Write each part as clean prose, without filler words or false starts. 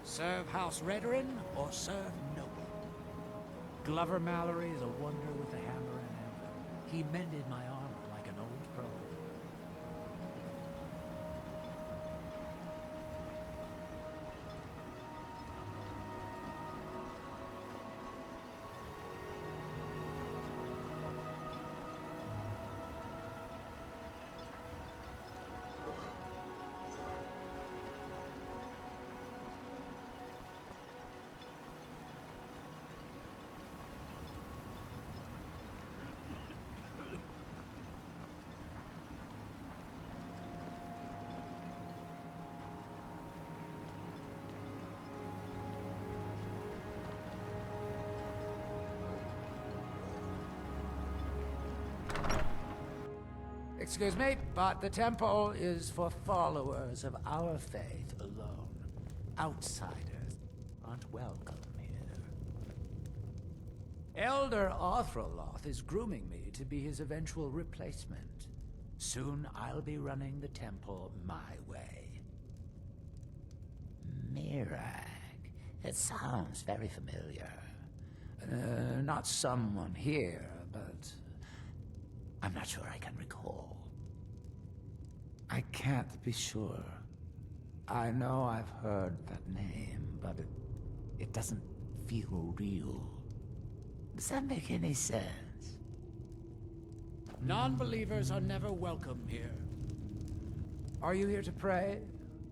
Serve House Redoran or serve Noble. Glover Mallory is a wonder with the hammer and anvil. He mended my armor like an old pro. Excuse me, but the temple is for followers of our faith alone. Outsiders aren't welcome here. Elder Arthroloth is grooming me to be his eventual replacement. Soon I'll be running the temple my way. Mirag. It sounds very familiar. Not someone here, but I'm not sure I can recall. I can't be sure. I know I've heard that name, but it doesn't feel real. Does that make any sense? Non-believers are never welcome here. Are you here to pray?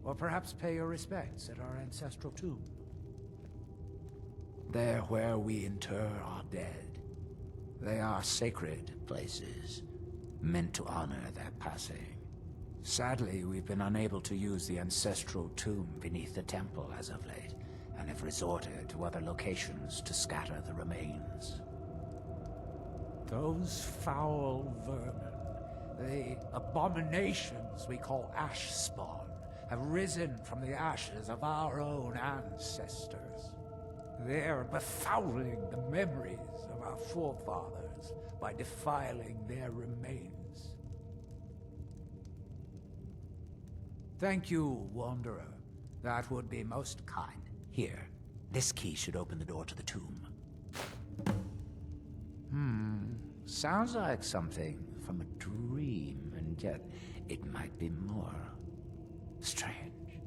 Or perhaps pay your respects at our ancestral tomb? They're where we inter our dead. They are sacred places, meant to honor their passing. Sadly, we've been unable to use the ancestral tomb beneath the temple as of late, and have resorted to other locations to scatter the remains. Those foul vermin, the abominations we call ash spawn, have risen from the ashes of our own ancestors. They're befouling the memories of our forefathers by defiling their remains. Thank you, Wanderer. That would be most kind. Here, this key should open the door to the tomb. Sounds like something from a dream, and yet it might be more strange.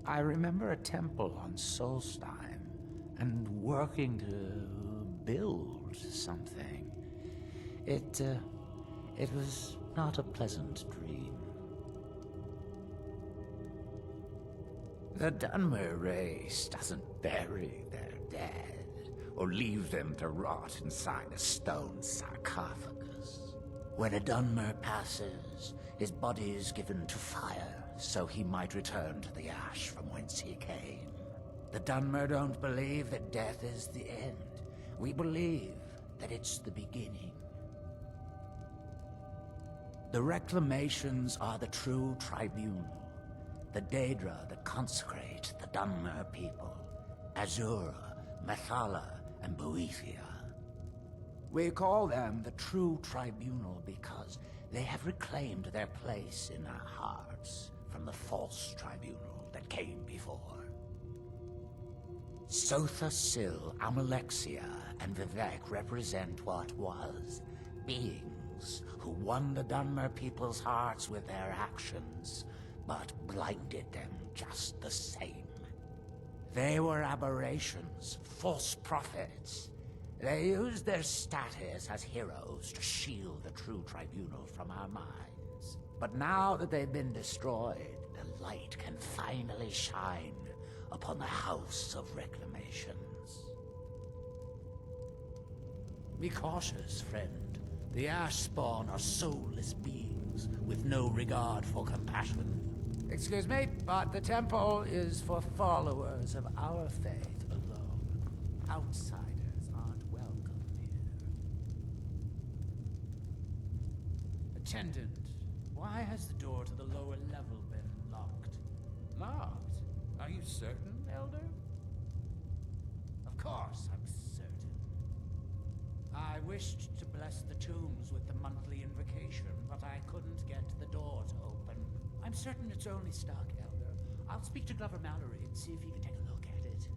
I remember a temple on Solstheim, and working to build something. It was not a pleasant dream. The Dunmer race doesn't bury their dead, or leave them to rot inside a stone sarcophagus. When a Dunmer passes, his body is given to fire, so he might return to the ash from whence he came. The Dunmer don't believe that death is the end. We believe that it's the beginning. The reclamations are the true tribunal, the Daedra that consecrate the Dunmer people, Azura, Methala, and Boethia. We call them the true tribunal because they have reclaimed their place in our hearts from the false tribunal that came before. Sotha Sil, Amalexia, and Vivek represent what was, beings who won the Dunmer people's hearts with their actions, but blinded them just the same. They were aberrations, false prophets. They used their status as heroes to shield the true tribunal from our minds. But now that they've been destroyed, the light can finally shine upon the House of Reclamations. Be cautious, friend. The Ash Spawn are soulless beings with no regard for compassion. Excuse me, but the temple is for followers of our faith alone. Outsiders aren't welcome here. Attendant, why has the door to the lower level been locked? Locked? Are you certain, Elder? Of course I'm certain. I wished to bless the tombs with the monthly invocation, but I couldn't get the door to open. I'm certain it's only stuck, Elder. I'll speak to Glover Mallory and see if he can take a look at it.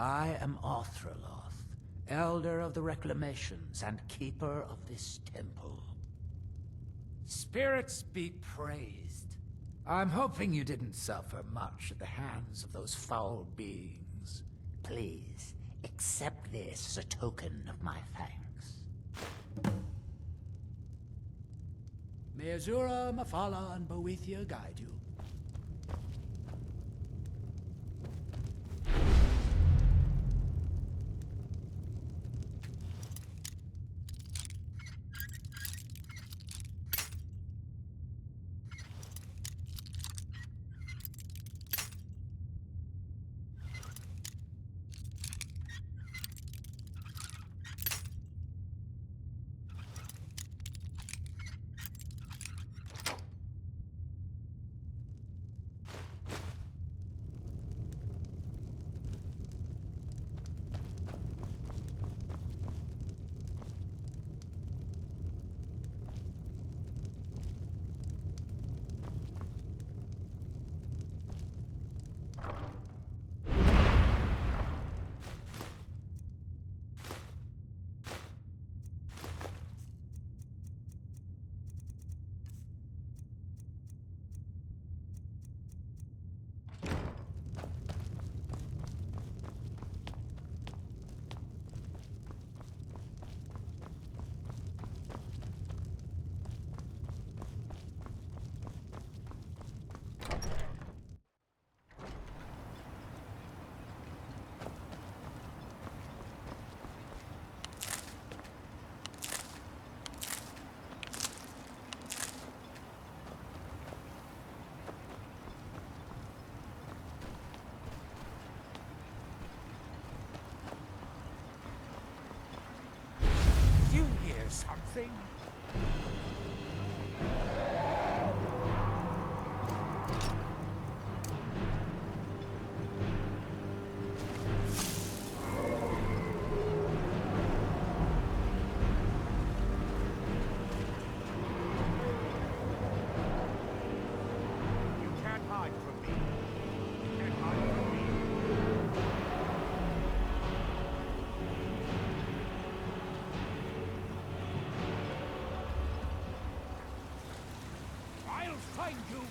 I am Arthraloth, Elder of the Reclamations and Keeper of this temple. Spirits be praised. I'm hoping you didn't suffer much at the hands of those foul beings. Please, accept this as a token of my thanks. May Azura, Mafala, and Boethia guide you. You hear something? You can't hide from me. You can't hide from me. I'll find you!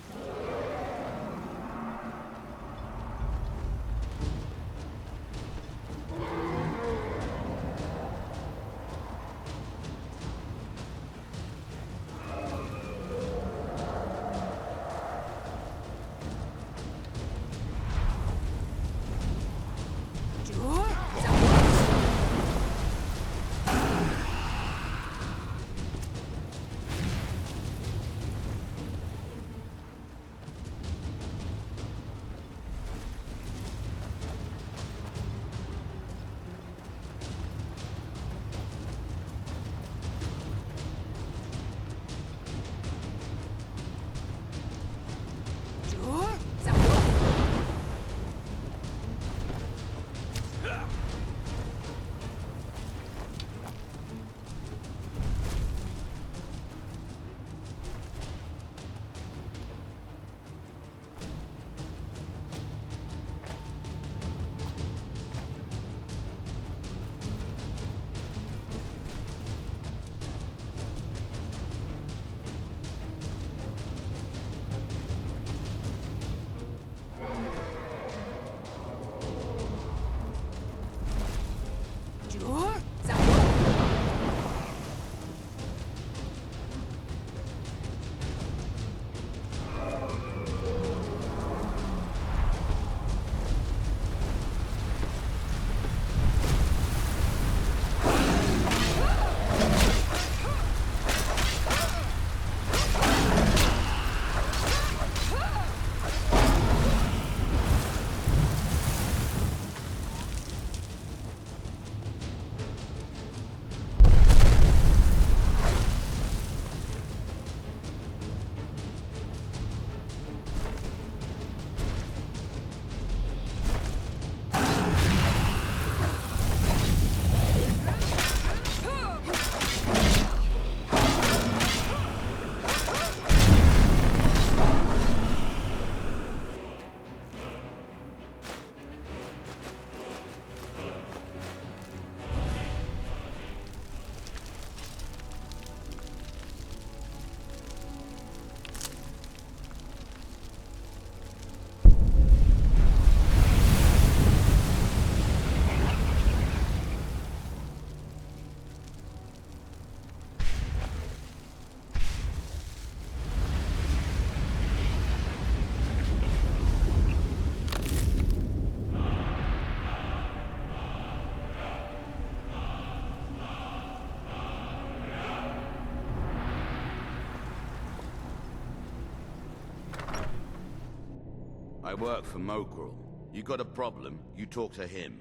I work for Mogrul. You got a problem, you talk to him.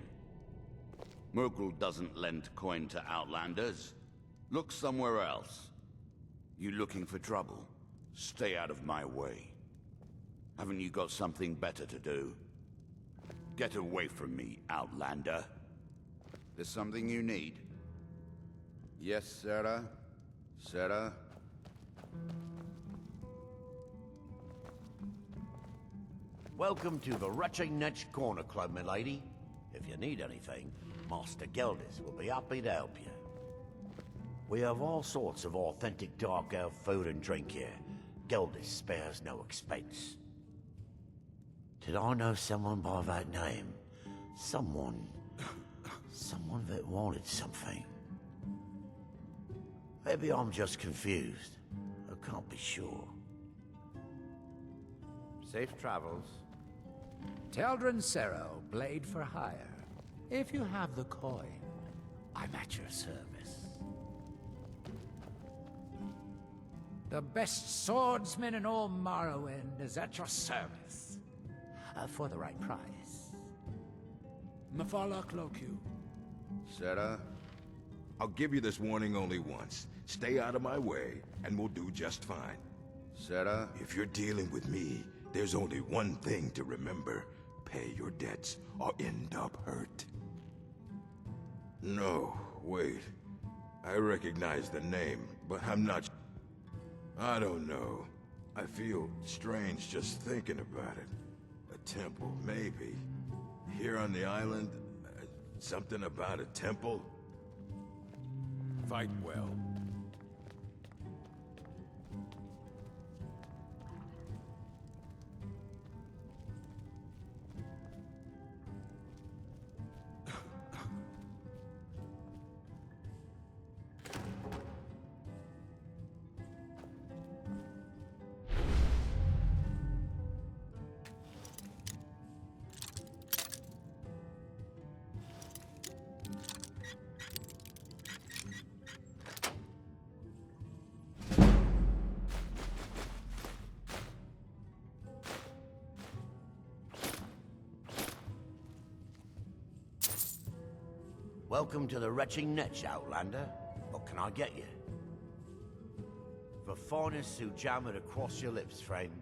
Mogrul doesn't lend coin to outlanders. Look somewhere else. You looking for trouble? Stay out of my way. Haven't you got something better to do? Get away from me, outlander. There's something you need? Yes, Sarah? Sarah? Welcome to the Retching Netch Corner Club, milady. If you need anything, Master Geldis will be happy to help you. We have all sorts of authentic dark elf food and drink here. Geldis spares no expense. Did I know someone by that name? Someone that wanted something. Maybe I'm just confused. I can't be sure. Safe travels. Teldrin Sero, blade for hire. If you have the coin, I'm at your service. The best swordsman in all Morrowind is at your service. For the right price. Mafala Clocu. Sarah? I'll give you this warning only once. Stay out of my way, and we'll do just fine. Sarah? If you're dealing with me, there's only one thing to remember. Pay your debts, or end up hurt. No, wait. I recognize the name, but I'm not... I don't know. I feel strange just thinking about it. A temple, maybe. Here on the island, something about a temple? Fight well. Welcome to the Retching Netch, Outlander. What can I get you? The finest sujama to cross your lips, friend.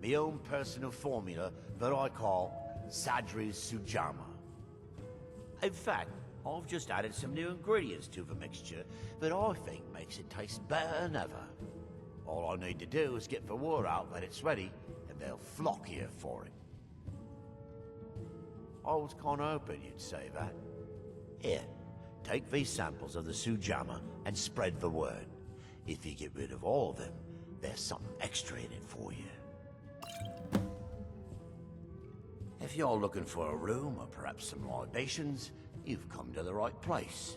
My own personal formula that I call Sadri's Sujama. In fact, I've just added some new ingredients to the mixture that I think makes it taste better than ever. All I need to do is get the word out that it's ready, and they'll flock here for it. I was kinda hoping you'd say that. Here, take these samples of the Sujama and spread the word. If you get rid of all of them, there's something extra in it for you. If you're looking for a room or perhaps some libations, you've come to the right place.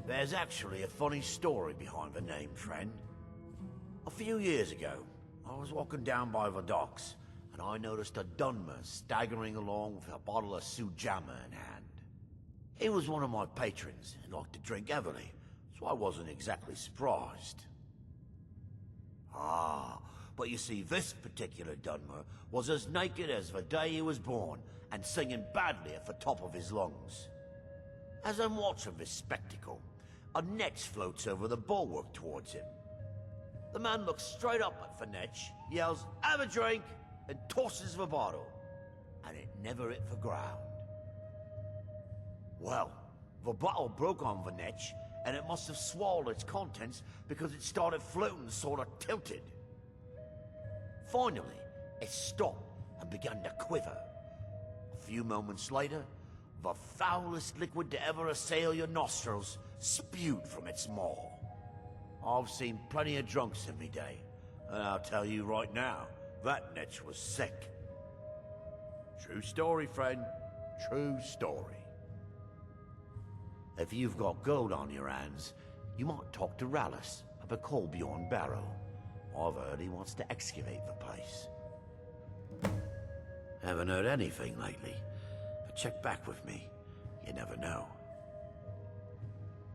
There's actually a funny story behind the name, friend. A few years ago, I was walking down by the docks, and I noticed a Dunmer staggering along with a bottle of Sujama in hand. He was one of my patrons and liked to drink heavily, so I wasn't exactly surprised. But you see, this particular Dunmer was as naked as the day he was born and singing badly at the top of his lungs. As I'm watching this spectacle, a netch floats over the bulwark towards him. The man looks straight up at the netch, yells, "Have a drink!" and tosses the bottle, and it never hit the ground. Well, the bottle broke on the netch, and it must have swallowed its contents because it started floating sort of tilted. Finally, it stopped and began to quiver. A few moments later, the foulest liquid to ever assail your nostrils spewed from its maw. I've seen plenty of drunks in me day, and I'll tell you right now, that netch was sick. True story, friend. True story. If you've got gold on your hands, you might talk to Rallis of the Colbjorn Barrow. I've heard he wants to excavate the place. Haven't heard anything lately, but check back with me. You never know.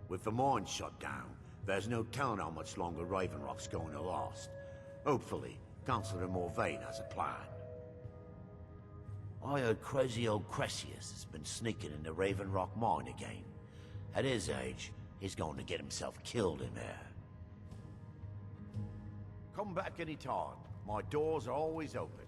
With the mine shut down, there's no telling how much longer Raven Rock's going to last. Hopefully, Councillor Morvain has a plan. I heard crazy old Cressius has been sneaking into Raven Rock Mine again. At his age, he's going to get himself killed in there. Come back any time. My doors are always open.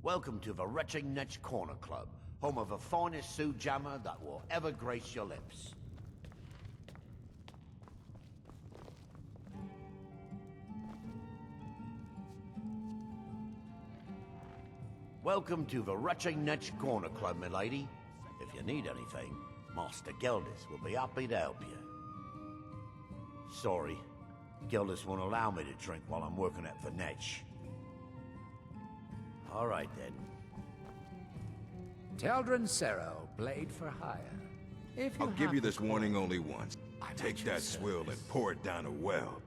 Welcome to the Retching Netch Corner Club, home of the finest Sioux jammer that will ever grace your lips. Welcome to the Retching Netch Corner Club, milady. If you need anything, Master Gildis will be happy to help you. Sorry, Gildis won't allow me to drink while I'm working at the Netch. All right, then. Teldrin Cerro, blade for hire. If you I'll give you have this the warning call, only once. I'm Take at your that swill service. and pour it down a well.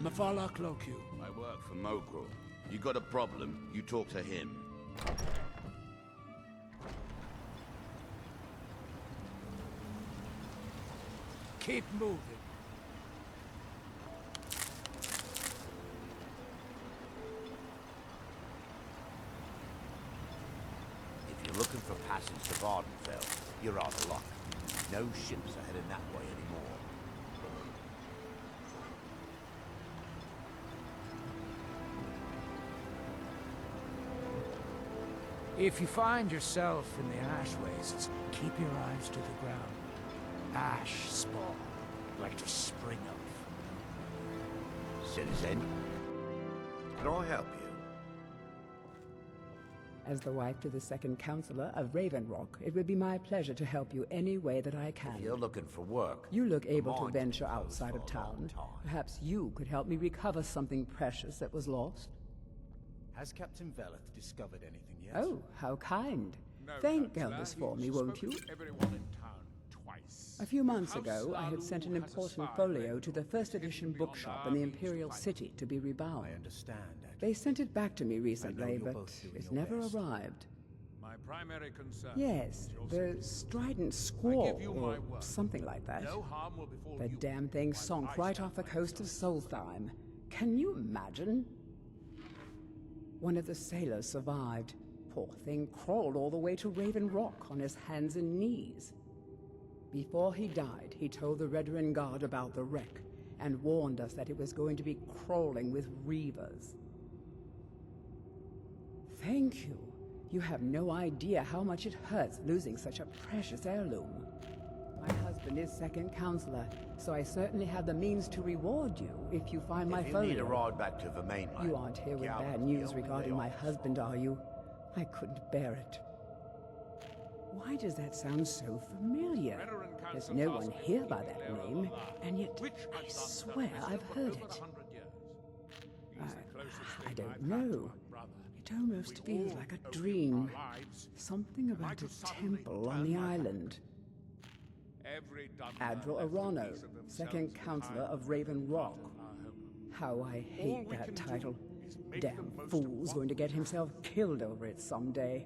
Mafala Clocu. I work for Mogrul. You got a problem, you talk to him. Keep moving. If you're looking for passage to Vardenfell, you're out of luck. No ships are heading that way anymore. If you find yourself in the ash wastes, keep your eyes to the ground. Ash spawn, like to spring up. Citizen, can I help you? As the wife to the second counselor of Raven Rock, it would be my pleasure to help you any way that I can. If you're looking for work, You look able mine's to venture been closed outside for of a long town. time. Perhaps you could help me recover something precious that was lost? Has Captain Veleth discovered anything yet? Oh, how kind. No, Thank Counselor. Geldis for He's me, won't you? spoken to everyone in town twice. A few months House ago, I had sent an Lalu has a important spy folio ring to the first edition beyond bookshop our in the means to Imperial find City to be rebound. I understand, Edward. They sent it back to me recently, you're but both doing it's your never best. arrived. My primary concern Yes, is your the safety. strident squall, you my or word. something like that. No harm will befall The you. damn thing sunk while I right stand off the by coast your of side. Solstheim. Can you imagine? One of the sailors survived. Poor thing crawled all the way to Raven Rock on his hands and knees. Before he died, he told the Redoran Guard about the wreck and warned us that it was going to be crawling with reavers. Thank you. You have no idea how much it hurts losing such a precious heirloom. My husband is second counselor, so I certainly have the means to reward you if you find my If you folio. need a ride back to the mainland, You aren't here with Gallen's bad the news only regarding way my off. husband, are you? I couldn't bear it. Why does that sound so familiar? Veteran There's council no tasked one with here keeping by that clear of name, the line, and yet which I I've done swear service I've for heard over it. 100 years. He's the closest I thing don't I've had to know. a brother. It almost We feels all like owe a him dream. our lives. Something Am I about to a suddenly temple on turn the my back? island. Every Dunmer Admiral left a Arano, piece of themselves second counselor behind of Raven Rock. in our homeland. How I All hate we that can do title. is make Damn the most of fool's what going to get we himself killed over it someday.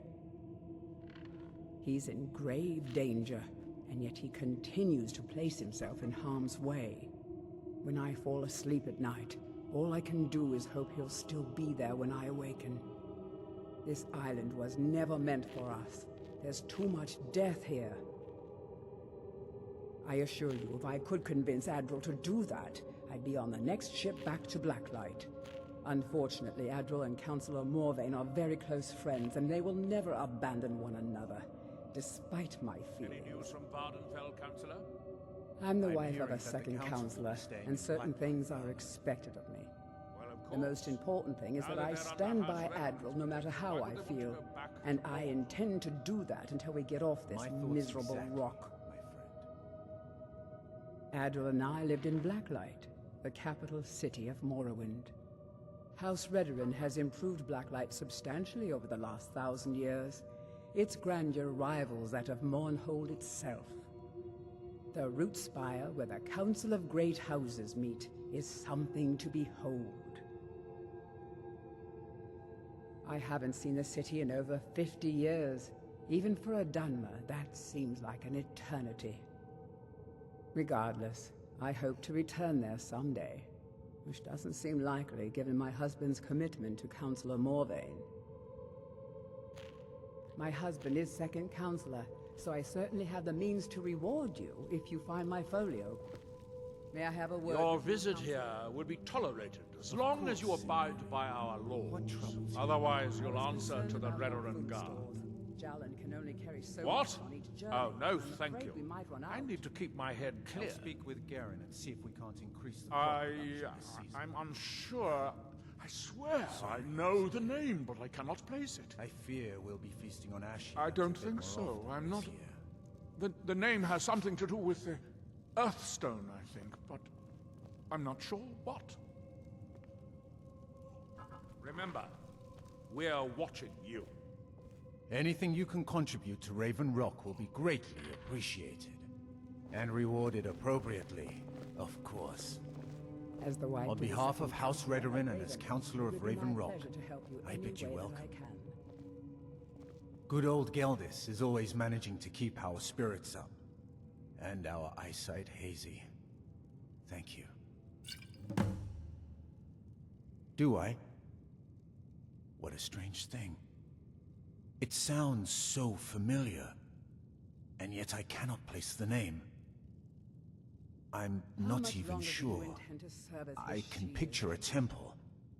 He's in grave danger, and yet he continues to place himself in harm's way. When I fall asleep at night, all I can do is hope he'll still be there when I awaken. This island was never meant for us. There's too much death here. I assure you, if I could convince Adril to do that, I'd be on the next ship back to Blacklight. Unfortunately, Adril and Councillor Morvain are very close friends, and they will never abandon one another, despite my feelings. Any news from Vardenfell, Councillor? I'm the I'm wife of hearing a that the second council will be councillor, staying and in certain Blacklight. things are expected of me. Well, of The course. most important thing is Now that that I they're under stand house by arrest, Adril no matter how why I would they want to feel, go back and to I war? intend to do that until we get off this My thoughts miserable exactly, rock. my friend. Adril and I lived in Blacklight, the capital city of Morrowind. House Redoran has improved Blacklight substantially over the last 1,000 years. Its grandeur rivals that of Mournhold itself. The root spire where the Council of Great Houses meet is something to behold. I haven't seen the city in over 50 years. Even for a Dunmer, that seems like an eternity. Regardless, I hope to return there someday, which doesn't seem likely given my husband's commitment to Councillor Morvain. My husband is second councillor, so I certainly have the means to reward you if you find my folio. May I have a word? Your with you, visit Councillor? here will be tolerated as long as you abide by our laws. Otherwise, you'll answer to the Redoran Guard. Jalan can only carry so What? much on each journey. Oh, no, I'm thank afraid you. we might run I out. need to keep my head clear. I'll speak with Garen and see if we can't increase the profit production this season. I'm unsure. I swear I know the name, but I cannot place it. I fear we'll be feasting on ash. I yams don't a bit think more so. often I'm this not. year. The name has something to do with the Earthstone, I think, but I'm not sure what. Remember, we're watching you. Anything you can contribute to Raven Rock will be greatly appreciated. And rewarded appropriately, of course. As the wife On to the behalf second of House councillor Redoran and as Councillor it of would be Raven my Rock, pleasure to help you I any bid you way that welcome. I can. Good old Geldis is always managing to keep our spirits up. And our eyesight hazy. Thank you. Do I? What a strange thing. It sounds so familiar, and yet I cannot place the name. I'm How not much even longer do you sure. intend to serve as I this can shield? picture a temple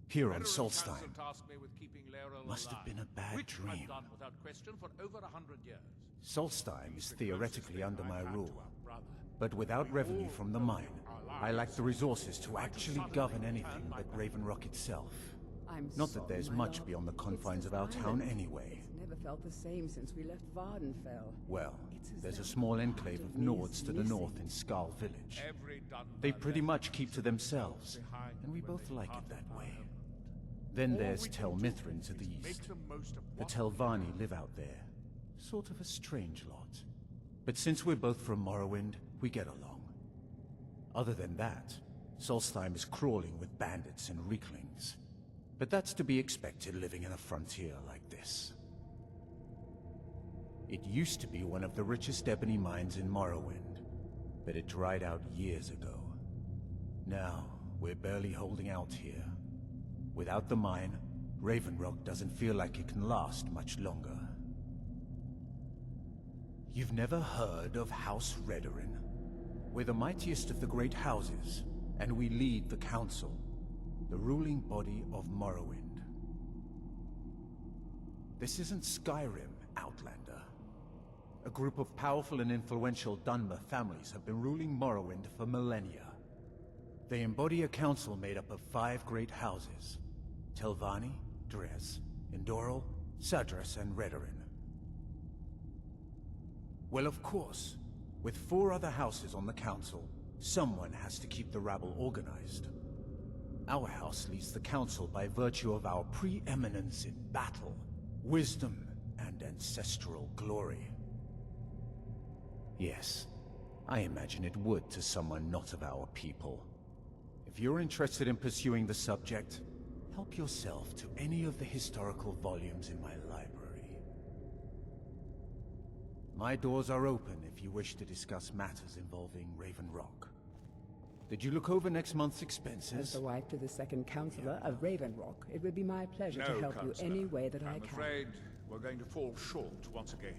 here on Redoran Solstheim. Council tasked me with keeping Laeral Must have alive, been a bad which dream. I've done without question for over 100 years. Solstheim is theoretically under my rule, Brother. but without revenue from the mine, I lack the resources to actually govern anything but Raven Rock itself. I'm Not that sorry, there's my much lord. beyond the It's confines this of our town island. anyway. It's never felt the same since we left Vardenfell. Well, It's as there's a though small part enclave of me is Nords to the missing. north in Skarl Village. Every Dunmer They pretty left much keep to themselves, behind and we when both they like it parted that our way. home. Then All there's we Tel can do Mithrin to the is make east. the most of The what Telvanni live out there. Sort of a strange lot. But since we're both from Morrowind, we get along. Other than that, Solstheim is crawling with bandits and reeklings. But that's to be expected living in a frontier like this. It used to be one of the richest ebony mines in Morrowind, but it dried out years ago. Now, we're barely holding out here. Without the mine, Raven Rock doesn't feel like it can last much longer. You've never heard of House Redoran? We're the mightiest of the great houses, and we lead the Council, the ruling body of Morrowind. This isn't Skyrim, Outlander. A group of powerful and influential Dunmer families have been ruling Morrowind for millennia. They embody a council made up of 5 great houses: Telvanni, Dres, Indoril, Sadras, and Redoran. Well, of course, with 4 other houses on the council, someone has to keep the rabble organized. Our house leads the council by virtue of our preeminence in battle, wisdom, and ancestral glory. Yes, I imagine it would to someone not of our people. If you're interested in pursuing the subject, help yourself to any of the historical volumes in my library. My doors are open if you wish to discuss matters involving Raven Rock. Did you look over next month's As expenses? the wife to the second counselor of Raven Rock, it would be my pleasure to help you any way that I I'm can. afraid we're going to fall short once again.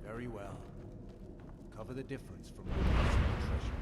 Very well. Cover the difference from your personal treasure.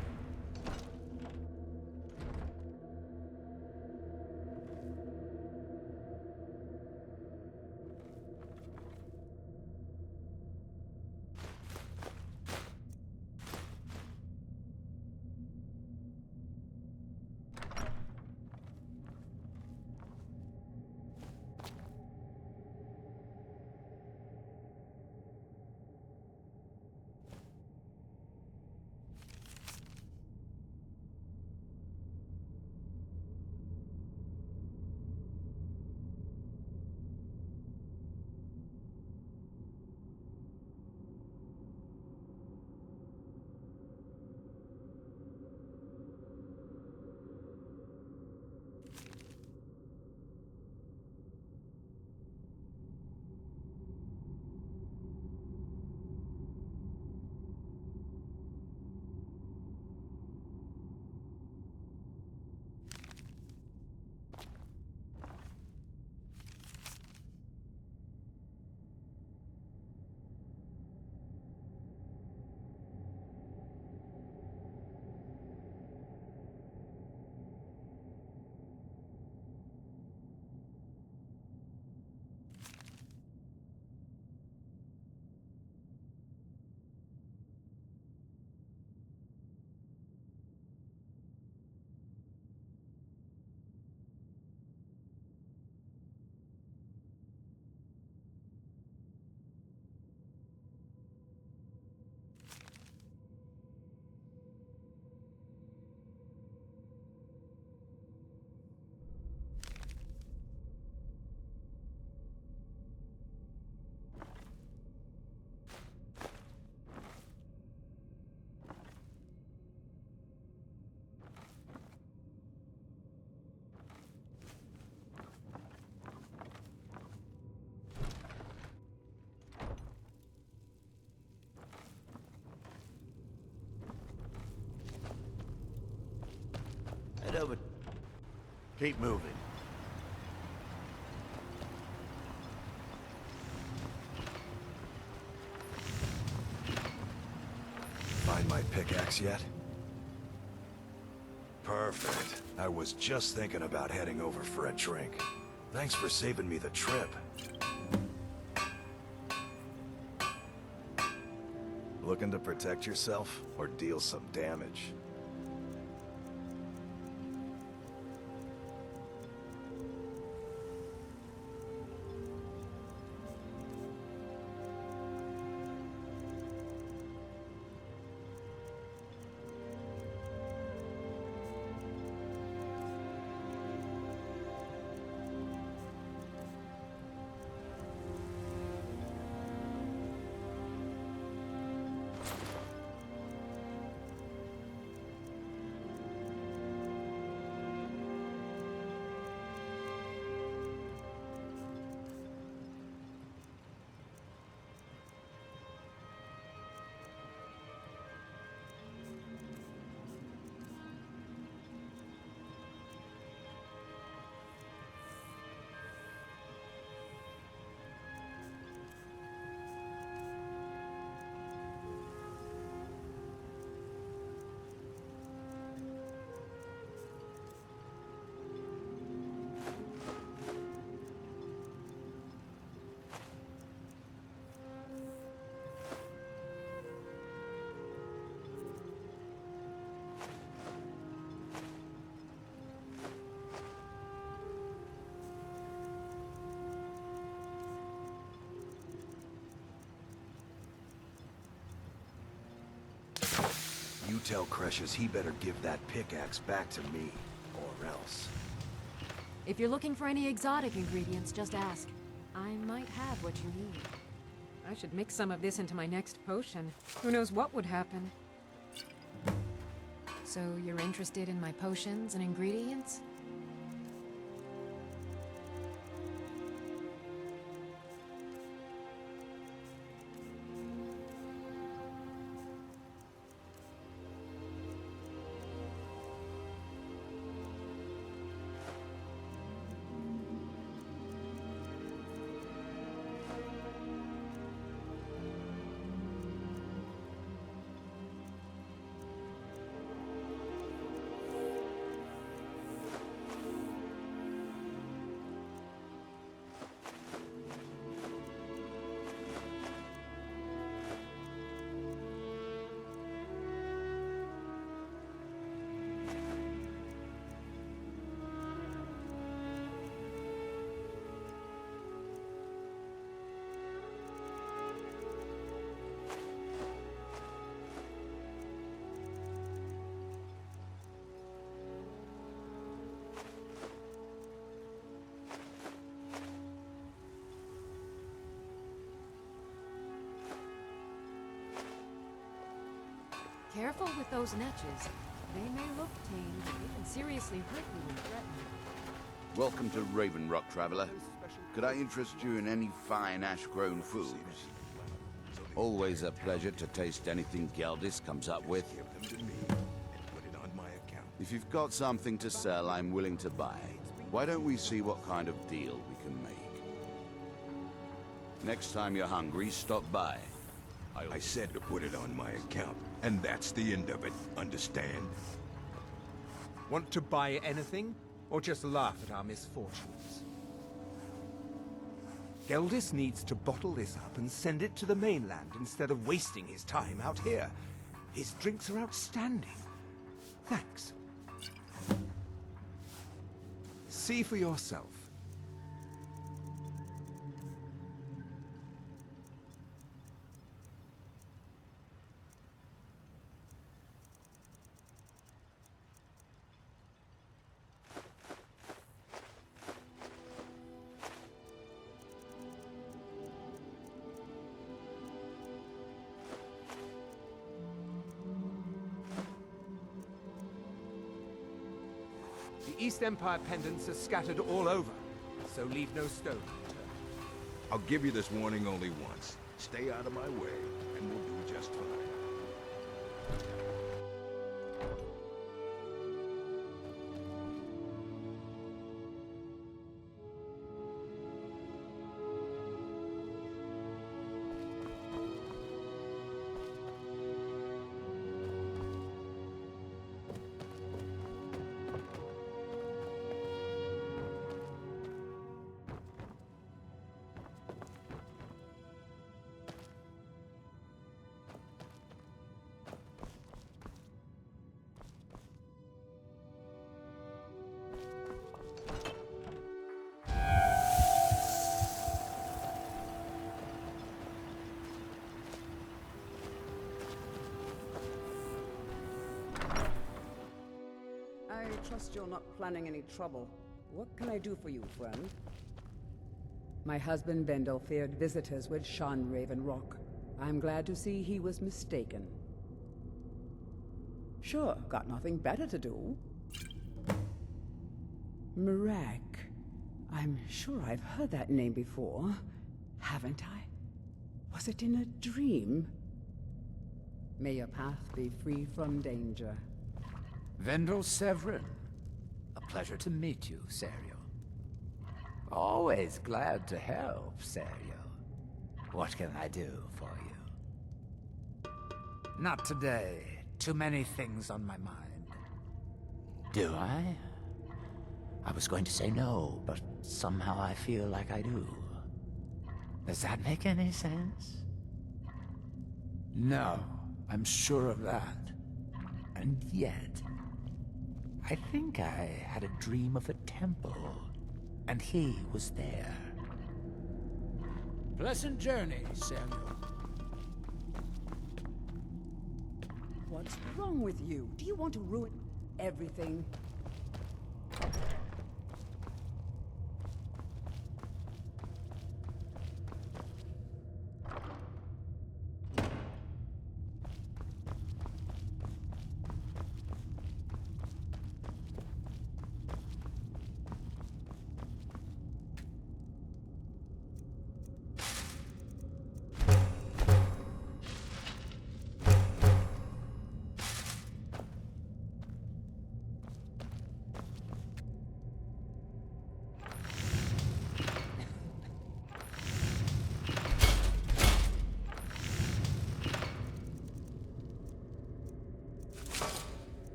Head over. Keep moving. Find my pickaxe yet? Perfect. I was just thinking about heading over for a drink. Thanks for saving me the trip. Looking to protect yourself or deal some damage? You tell Cresius he better give that pickaxe back to me, or else. If you're looking for any exotic ingredients, just ask. I might have what you need. I should mix some of this into my next potion. Who knows what would happen? So you're interested in my potions and ingredients? Careful with those netches. They may look tame, but they can seriously hurt you when threatened. Welcome to Raven Rock, traveler. Could I interest you in any fine ash-grown foods? Always a pleasure to taste anything Geldis comes up with. Give them to me and put it on my account. If you've got something to sell, I'm willing to buy. Why don't we see what kind of deal we can make? Next time you're hungry, stop by. I said to put it on my account, and that's the end of it. Understand? Want to buy anything, or just laugh at our misfortunes? Geldis needs to bottle this up and send it to the mainland instead of wasting his time out here. His drinks are outstanding. Thanks. See for yourself. The East Empire pendants are scattered all over, so leave no stone unturned. I'll give you this warning only once. Stay out of my way, and we'll do just fine. I trust you're not planning any trouble. What can I do for you, friend? My husband Vendel feared visitors would shun Raven Rock. I'm glad to see he was mistaken. Sure, got nothing better to do. Mirak. I'm sure I've heard that name before. Haven't I? Was it in a dream? May your path be free from danger. Vendel Severin. A pleasure to meet you, Serio. Always glad to help, Serio. What can I do for you? Not today. Too many things on my mind. Do I? I was going to say no, but somehow I feel like I do. Does that make any sense? No, I'm sure of that. And yet, I think I had a dream of a temple, and he was there. Pleasant journey, Samuel. What's wrong with you? Do you want to ruin everything?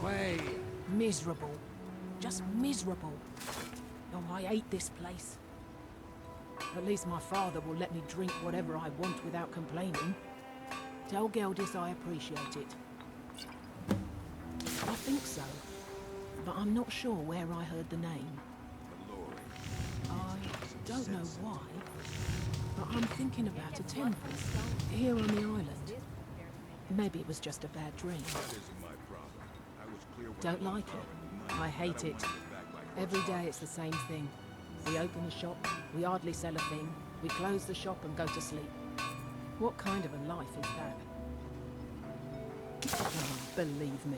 Quay. Miserable. Just miserable. Oh, I hate this place. At least my father will let me drink whatever I want without complaining. Tell Geldis I appreciate it. I think so, but I'm not sure where I heard the name. I don't know why, but I'm thinking about a temple here on the island. Maybe it was just a bad dream. Don't like it. I hate it. Every day it's the same thing. We open the shop, we hardly sell a thing, we close the shop and go to sleep. What kind of a life is that? Oh, believe me,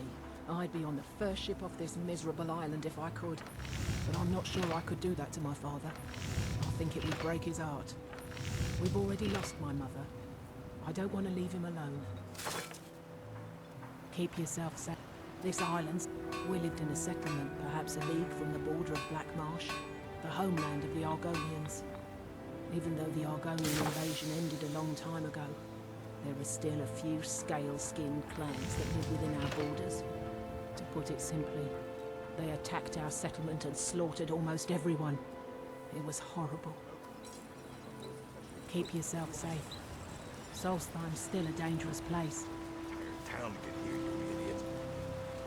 I'd be on the first ship off this miserable island if I could. But I'm not sure I could do that to my father. I think it would break his heart. We've already lost my mother. I don't want to leave him alone. Keep yourself safe. This island, we lived in a settlement, perhaps a league from the border of Black Marsh, the homeland of the Argonians. Even though the Argonian invasion ended a long time ago, there are still a few scale-skinned clans that live within our borders. To put it simply, they attacked our settlement and slaughtered almost everyone. It was horrible. Keep yourself safe. Solstheim's still a dangerous place. Town can hear you, idiot.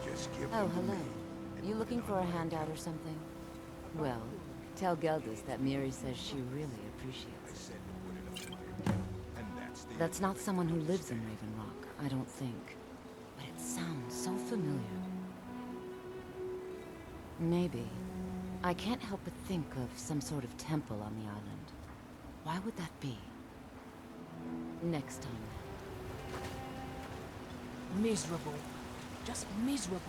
Just give Oh, them to hello. me, and You we'll looking get for a on with handout it. or something? Well, tell Geldis that Miri says she really appreciates I it. said to put it up my account, and that's the That's only not way someone to who lives in understand. Raven Rock, I don't think. But it sounds so familiar. Maybe. I can't help but think of some sort of temple on the island. Why would that be? Next time. Miserable. Just miserable.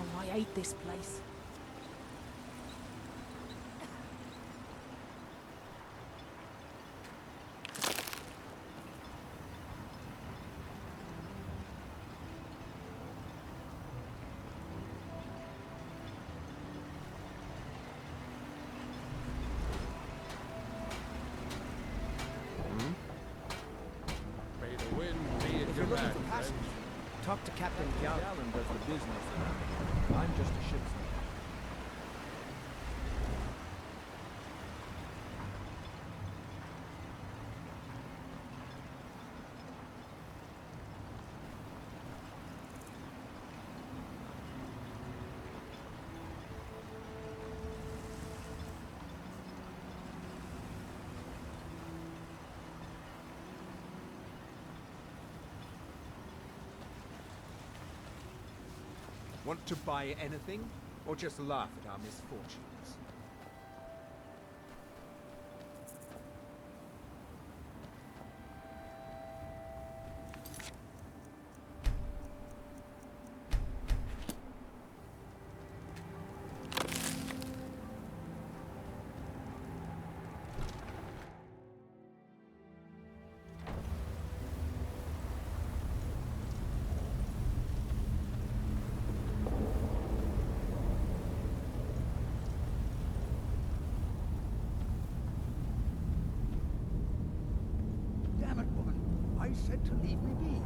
Oh, I hate this place. May the wind be at If your you're looking back, for friend. passengers, talk to Captain Gallen does the business. I'm just a ship's man. Want to buy anything, or just laugh at our misfortunes? Damn it, woman. I said to leave me be.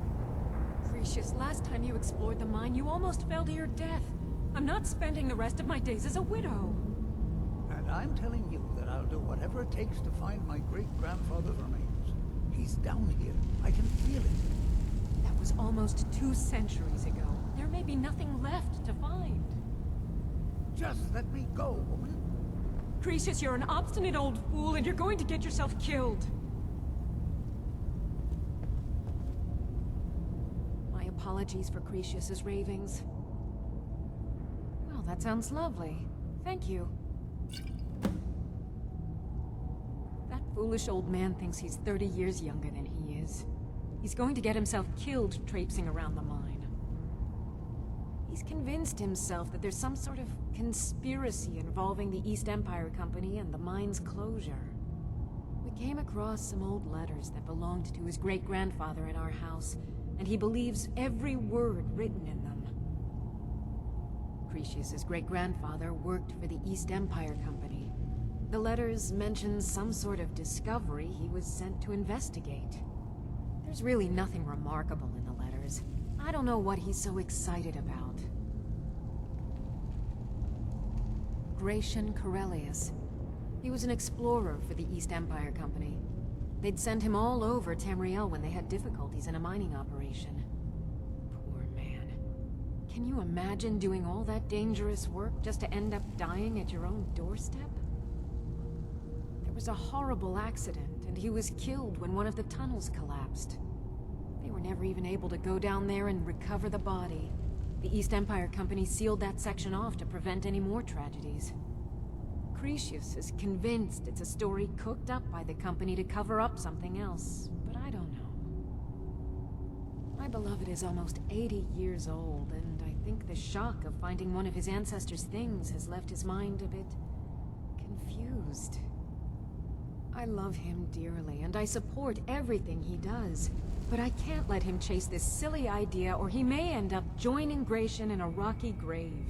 Gracious, last time you explored the mine, you almost fell to your death. I'm not spending the rest of my days as a widow. And I'm telling you that I'll do whatever it takes to find my great-grandfather's remains. He's down here. I can feel it. That was almost 2 centuries ago. There may be nothing left to find. Just let me go, woman. Gracious, you're an obstinate old fool, and you're going to get yourself killed. My apologies for Cretius's ravings. Well, that sounds lovely. Thank you. That foolish old man thinks he's 30 years younger than he is. He's going to get himself killed traipsing around the mine. He's convinced himself that there's some sort of conspiracy involving the East Empire Company and the mine's closure. We came across some old letters that belonged to his great-grandfather in our house, and he believes every word written in them. Cretius's great-grandfather worked for the East Empire Company. The letters mention some sort of discovery he was sent to investigate. There's really nothing remarkable in the letters. I don't know what he's so excited about. Gratian Corellius. He was an explorer for the East Empire Company. They'd send him all over Tamriel when they had difficulties in a mining operation. Poor man. Can you imagine doing all that dangerous work just to end up dying at your own doorstep? There was a horrible accident, and he was killed when one of the tunnels collapsed. They were never even able to go down there and recover the body. The East Empire Company sealed that section off to prevent any more tragedies. Cretius is convinced it's a story cooked up by the company to cover up something else, but I don't know. My beloved is almost 80 years old, and I think the shock of finding one of his ancestors' things has left his mind a bit confused. I love him dearly, and I support everything he does, but I can't let him chase this silly idea, or he may end up joining Gratian in a rocky grave.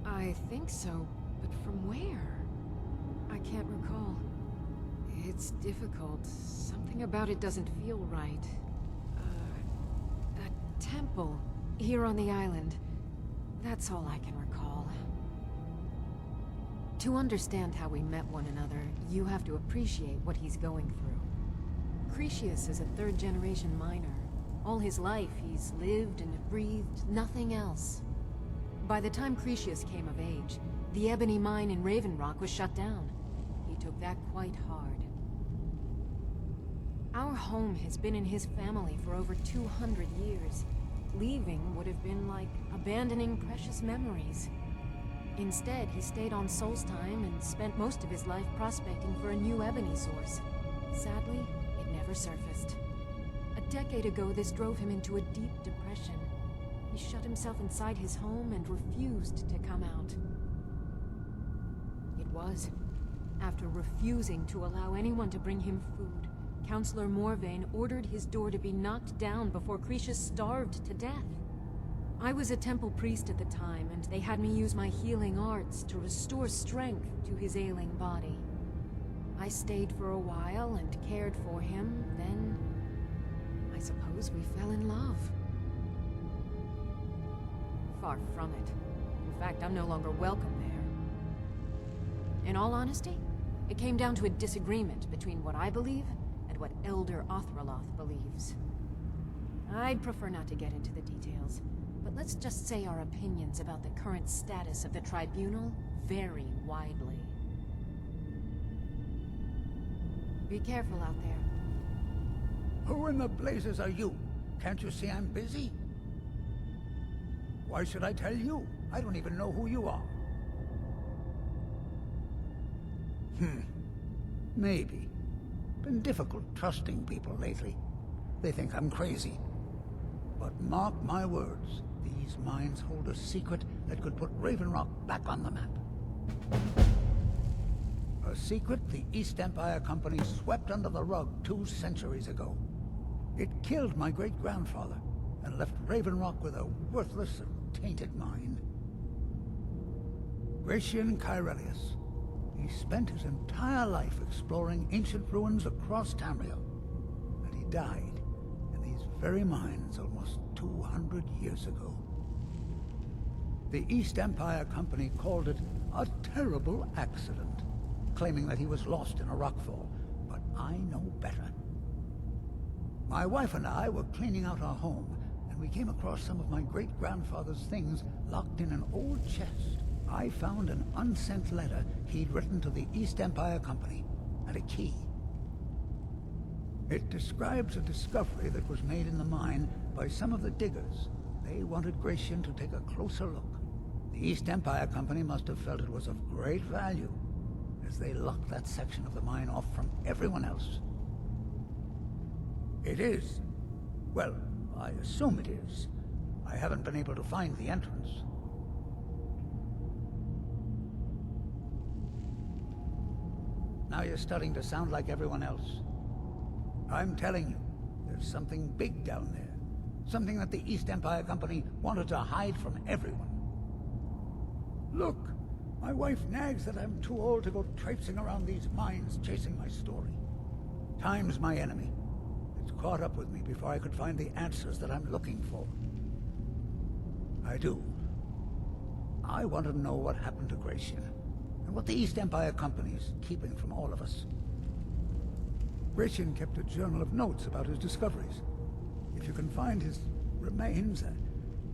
I think so, but from where? I can't recall. It's difficult. Something about it doesn't feel right. That temple, here on the island. That's all I can recall. To understand how we met one another, you have to appreciate what he's going through. Cretius is a third-generation miner. All his life, he's lived and breathed nothing else. By the time Cretius came of age, the ebony mine in Raven Rock was shut down. He took that quite hard. Our home has been in his family for over 200 years. Leaving would have been like abandoning precious memories. Instead, he stayed on Solstheim and spent most of his life prospecting for a new ebony source. Sadly, it never surfaced. A decade ago, this drove him into a deep depression. He shut himself inside his home and refused to come out. It was after refusing to allow anyone to bring him food, Councillor Morvain ordered his door to be knocked down before Cretius starved to death. I was a temple priest at the time, and they had me use my healing arts to restore strength to his ailing body. I stayed for a while and cared for him, then I suppose we fell in love. Far from it. In fact, I'm no longer welcome there. In all honesty, it came down to a disagreement between what I believe and what Elder Othraloth believes. I'd prefer not to get into the details, but let's just say our opinions about the current status of the Tribunal vary widely. Be careful out there. Who in the blazes are you? Can't you see I'm busy? Why should I tell you? I don't even know who you are. Maybe. Been difficult trusting people lately. They think I'm crazy. But mark my words, these mines hold a secret that could put Raven Rock back on the map. A secret the East Empire Company swept under the rug 2 centuries ago. It killed my great-grandfather and left Raven Rock with a worthless and tainted mine. Gratian Corellius. He spent his entire life exploring ancient ruins across Tamriel, and he died in these very mines almost 200 years ago. The East Empire Company called it a terrible accident, claiming that he was lost in a rockfall, but I know better. My wife and I were cleaning out our home, and we came across some of my great-grandfather's things locked in an old chest. I found an unsent letter he'd written to the East Empire Company, and a key. It describes a discovery that was made in the mine by some of the diggers. They wanted Gratian to take a closer look. The East Empire Company must have felt it was of great value, as they locked that section of the mine off from everyone else. It is. Well, I assume it is. I haven't been able to find the entrance. Now you're starting to sound like everyone else. I'm telling you, there's something big down there. Something that the East Empire Company wanted to hide from everyone. Look, my wife nags that I'm too old to go traipsing around these mines chasing my story. Time's my enemy. It's caught up with me before I could find the answers that I'm looking for. I do. I want to know what happened to Gratian, and what the East Empire Company's keeping from all of us. Gratian kept a journal of notes about his discoveries. If you can find his remains,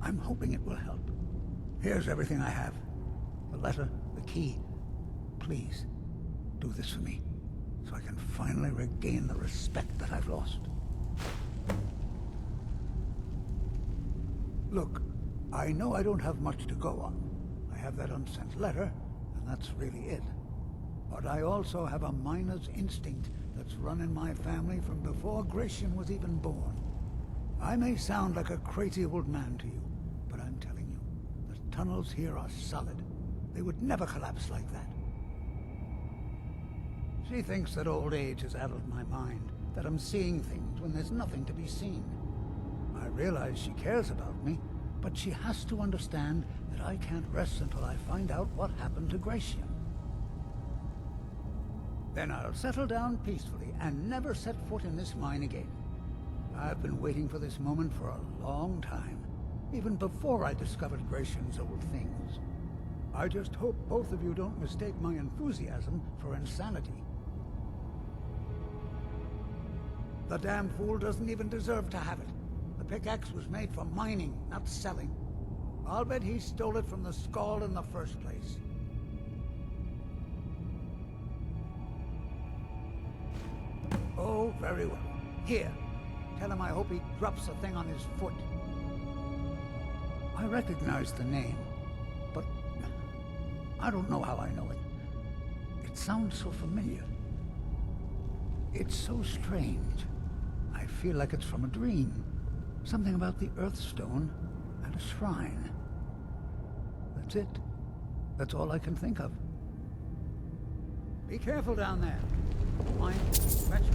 I'm hoping it will help. Here's everything I have. The letter, the key. Please, do this for me, so I can finally regain the respect that I've lost. Look, I know I don't have much to go on. I have that unsent letter, and that's really it. But I also have a miner's instinct that's run in my family from before Gratian was even born. I may sound like a crazy old man to you, but I'm telling you, the tunnels here are solid. They would never collapse like that. She thinks that old age has addled my mind, that I'm seeing things when there's nothing to be seen. I realize she cares about me, but she has to understand that I can't rest until I find out what happened to Gratian. Then I'll settle down peacefully and never set foot in this mine again. I've been waiting for this moment for a long time, even before I discovered Gratian's old things. I just hope both of you don't mistake my enthusiasm for insanity. The damn fool doesn't even deserve to have it. The pickaxe was made for mining, not selling. I'll bet he stole it from the Skull in the first place. Oh, very well. Here, tell him I hope he drops the thing on his foot. I recognize the name, but I don't know how I know it. It sounds so familiar. It's so strange. I feel like it's from a dream. Something about the Earthstone and a shrine. That's it. That's all I can think of. Be careful down there. Mind, treacherous.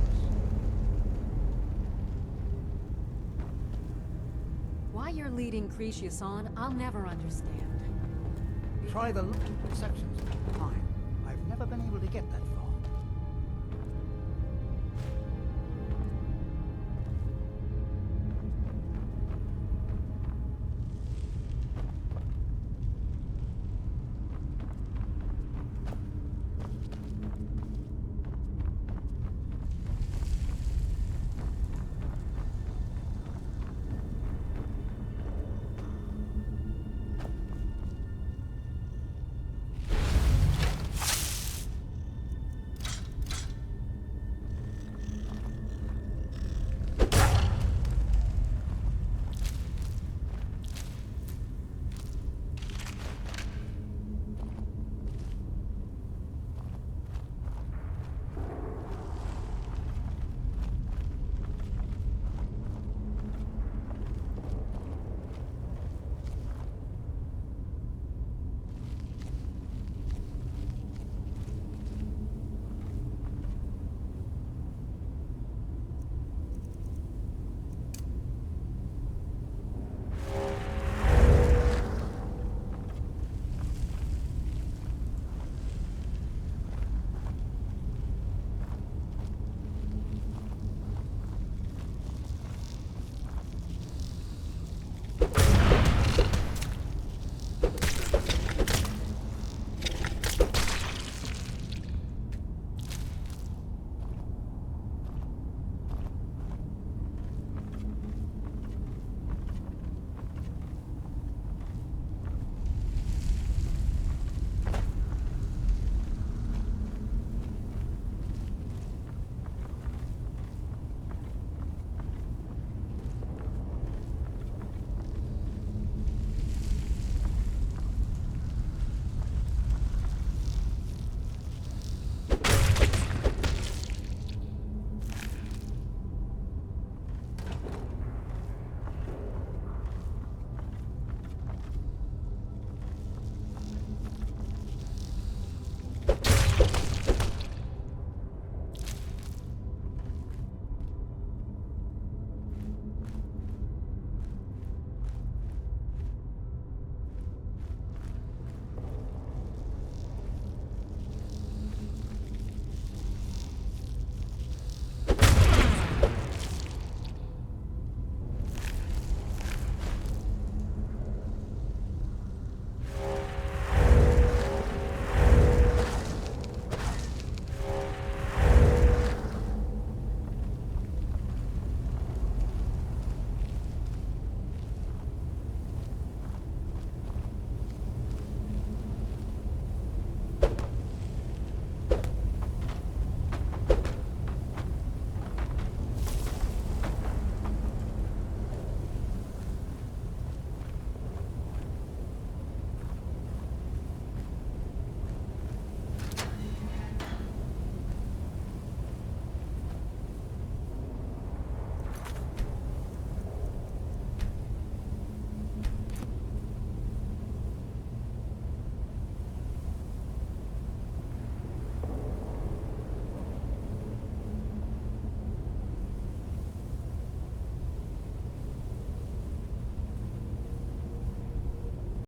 Why you're leading Cretius on, I'll never understand. Try the sections of the mine. I've never been able to get that far.